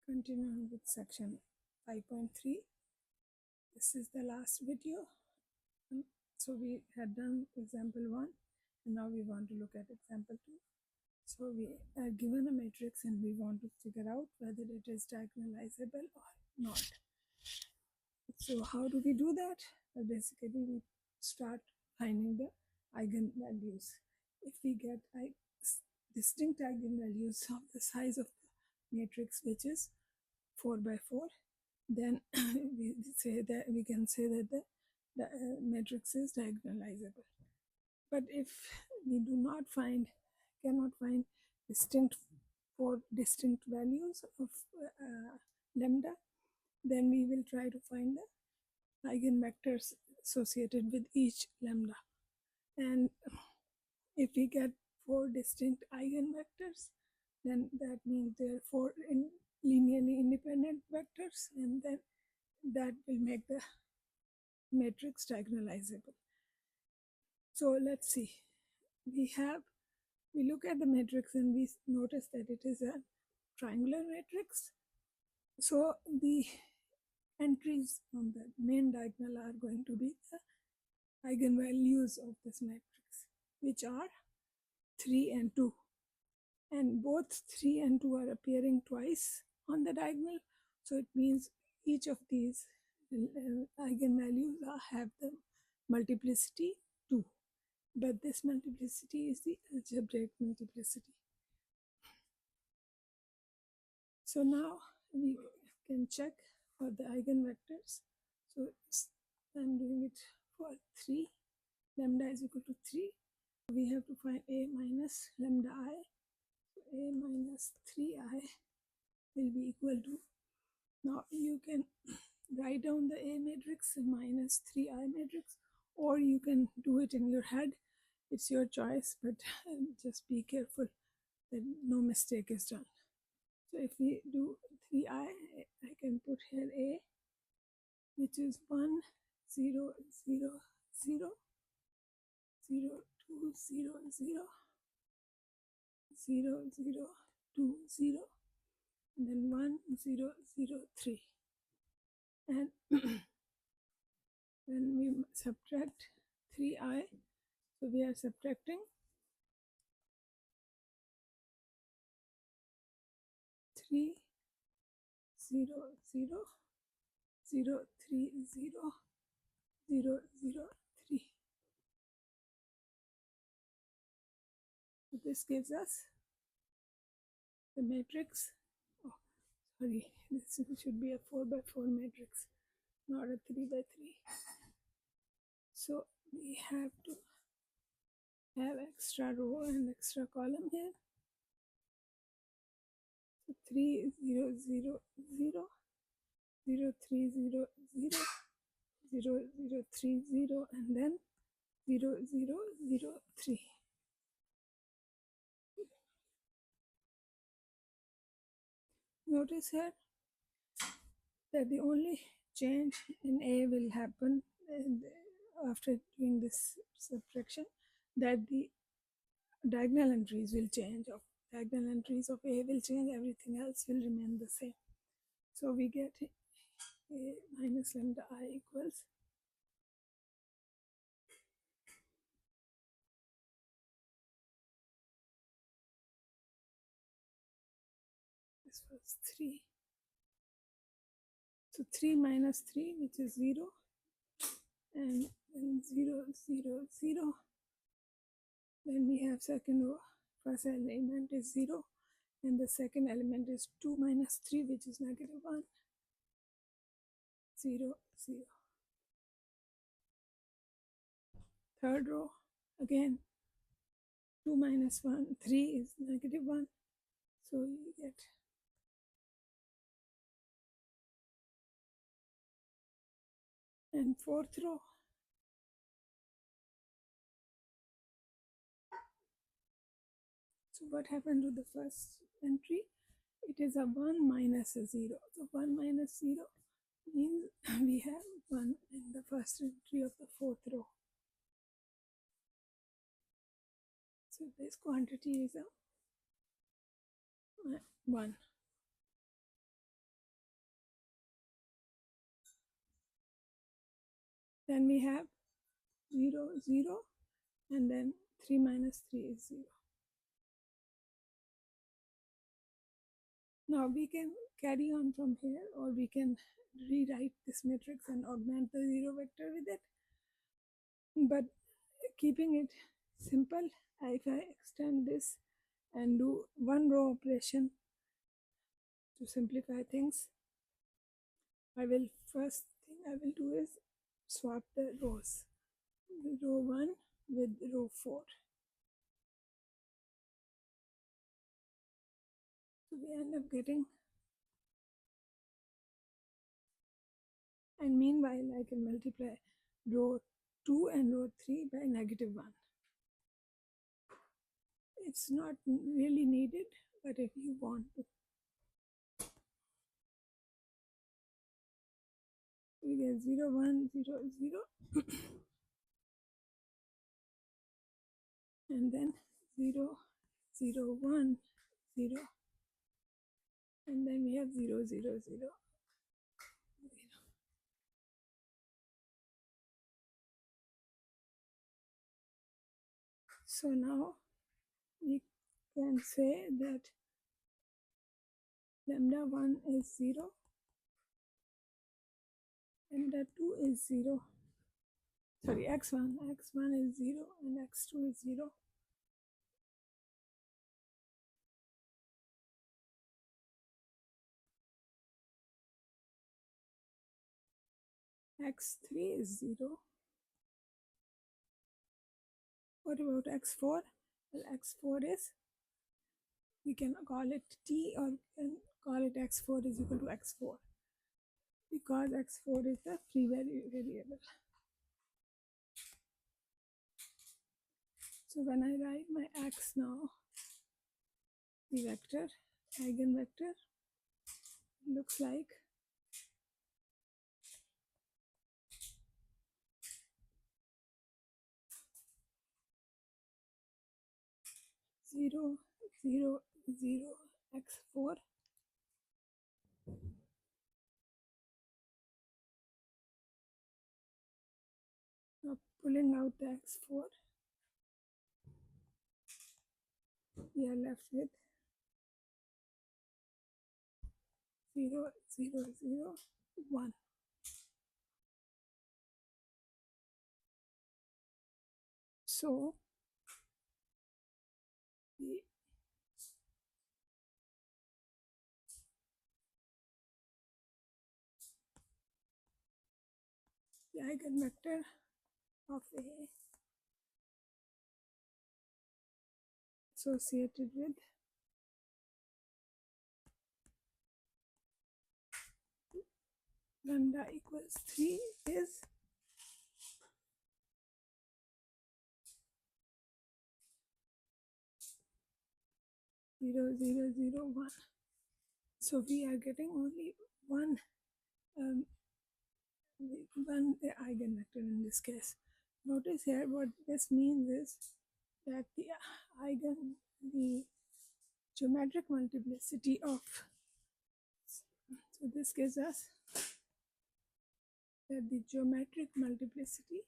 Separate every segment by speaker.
Speaker 1: Continuing with section 5.3. This is the last video. So we had done example 1 and now we want to look at example 2. So we are given a matrix and we want to figure out whether it is diagonalizable or not. So how do we do that? Well, basically we start finding the eigenvalues. If we get distinct eigenvalues of the size of the matrix, which is 4 by 4, then we can say that the matrix is diagonalizable. But if we cannot find four distinct values of lambda, then we will try to find the eigenvectors associated with each lambda. And if we get 4 distinct eigenvectors, then that means there are 4 linearly independent vectors, and then that will make the matrix diagonalizable. So let's see. We look at the matrix and we notice that it is a triangular matrix. So the entries on the main diagonal are going to be the eigenvalues of this matrix, which are 3 and 2. And both 3 and 2 are appearing twice on the diagonal. So it means each of these eigenvalues have the multiplicity 2. But this multiplicity is the algebraic multiplicity. So now we can check for the eigenvectors. So I'm doing it for 3. Lambda is equal to 3. We have to find a minus lambda I. So a minus 3i will be equal to, now you can write down the A matrix minus 3i matrix, or you can do it in your head. It's your choice, but just be careful that no mistake is done. So if we do 3i, I can put here A, which is 1, 0, 0, 0, 0, 2, 0, 0, 0, 0, 2, 0, and then 1, 0, 0, 3. And when we subtract 3i, so we are subtracting 3, 0, 0, 0, 3, 0, 0, 0, 3. So this gives us the matrix. Oh, sorry, this should be a 4 by 4 matrix, not a 3 by 3. So we have to have extra row and extra column here. So 3, 0, 0, 0, 0, 3, 0, 0, 0, 0, 3, 0, and then 0, 0, 0, 3. Notice here that the only change in A will happen after doing this subtraction, that the diagonal entries will change. Diagonal entries of A will change, everything else will remain the same. So we get A minus lambda I equals this was 3. So 3 minus 3, which is 0, and then 0, 0, 0. Then we have second row. First element is 0, and the second element is 2 minus 3, which is negative 1, 0, 0. Third row, again 2 minus 1, 3 is negative 1, so you get and fourth row, so what happened to the first entry? It is a 1 minus a 0. So 1 minus 0 means we have 1 in the first entry of the fourth row. So this quantity is a 1. Then we have 0, 0, and then 3 minus 3 is 0. Now we can carry on from here, or we can rewrite this matrix and augment the 0 vector with it. But keeping it simple, if I extend this and do one row operation to simplify things, first thing I will do is swap the rows, row 1 with row 4. So we end up getting, and meanwhile I can multiply row 2 and row 3 by negative 1. It's not really needed, but if you want to, we get 0, 1, 0, 0, and then 0, 0, 1, 0, and then we have 0, 0, 0, 0. So now we can say that lambda 1 is 0, lambda 2 is 0, sorry, x1 is 0 and x2 is 0. X3 is 0. What about x4? Well, x4 is, we can call it t, or can call it x4 is equal to x4, because x4 is the free variable. So when I write my x now, the vector, eigenvector, looks like 0, 0, 0, x4. Now pulling out the x4, we are left with 0, 0, 0, 1. So the eigenvector of A associated with lambda equals 3 is 0, 0, 0, 1. So we are getting only one eigenvector in this case. Notice here what this means is that the geometric multiplicity of, so this gives us that the geometric multiplicity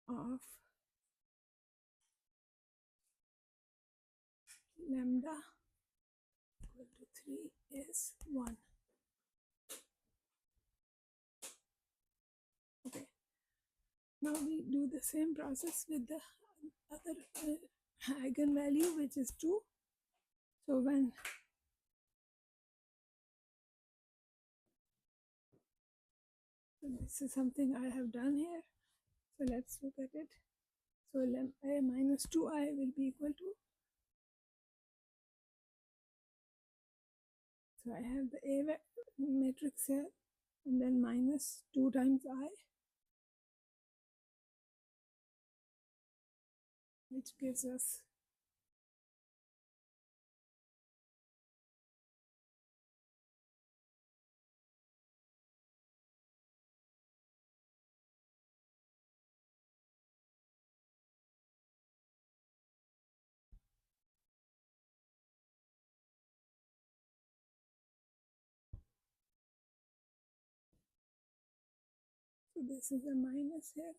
Speaker 1: of lambda equal to 3 is 1. Okay. Now we do the same process with the other eigenvalue, which is 2. So when this is something I have done here, so let's look at it. So a minus 2i will be equal to, so I have the A matrix here, and then minus 2 times I, which gives us So this is a minus here.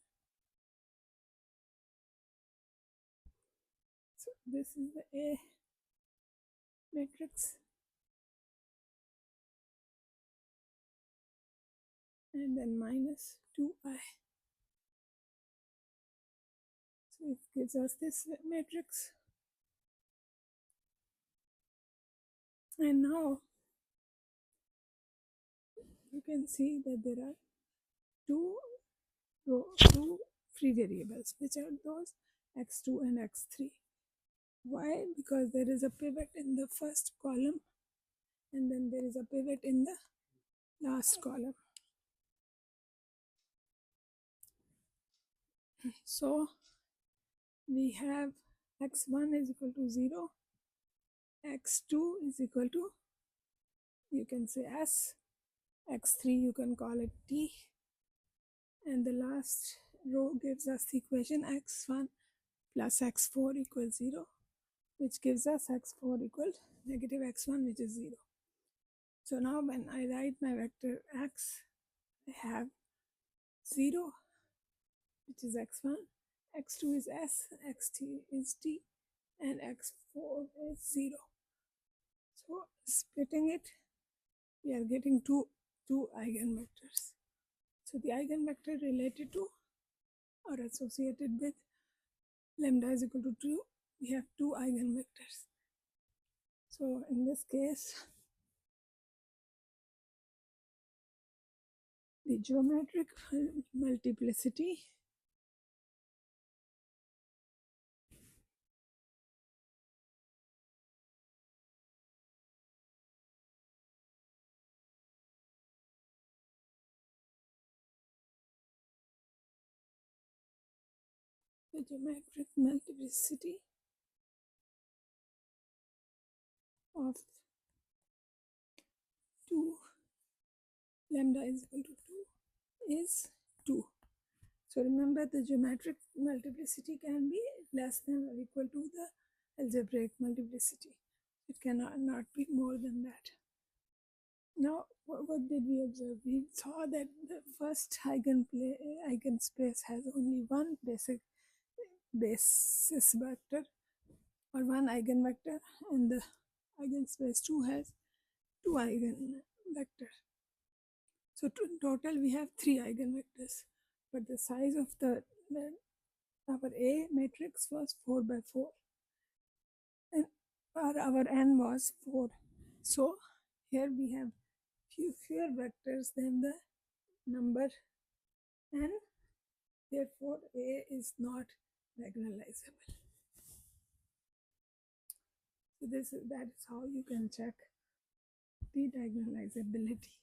Speaker 1: So this is the A matrix, and then minus 2i. So it gives us this matrix. And now you can see that there are two free variables, which are those x2 and x3. Why? Because there is a pivot in the first column and then there is a pivot in the last column. So we have x1 is equal to 0, x2 is equal to, you can say s, x3 you can call it t, and the last row gives us the equation x1 plus x4 equals 0, which gives us x4 equals negative x1, which is 0. So now when I write my vector x, I have 0, which is x1, x2 is s, x3 is t, and x4 is 0. So splitting it, we are getting two eigenvectors. So the eigenvector related to or associated with lambda is equal to 2, we have two eigenvectors. So in this case, the geometric multiplicity of 2 lambda is equal to 2 is 2. So remember, the geometric multiplicity can be less than or equal to the algebraic multiplicity. It cannot not be more than that. Now, what did we observe? We saw that the first eigenspace has only one basis vector or one eigenvector, and the eigenspace 2 has two eigenvectors. So in total we have 3 eigenvectors, but the size of our A matrix was 4 by 4, and our n was 4. So here we have fewer vectors than the number n, therefore A is not diagonalizable. So that is how you can check the diagonalizability.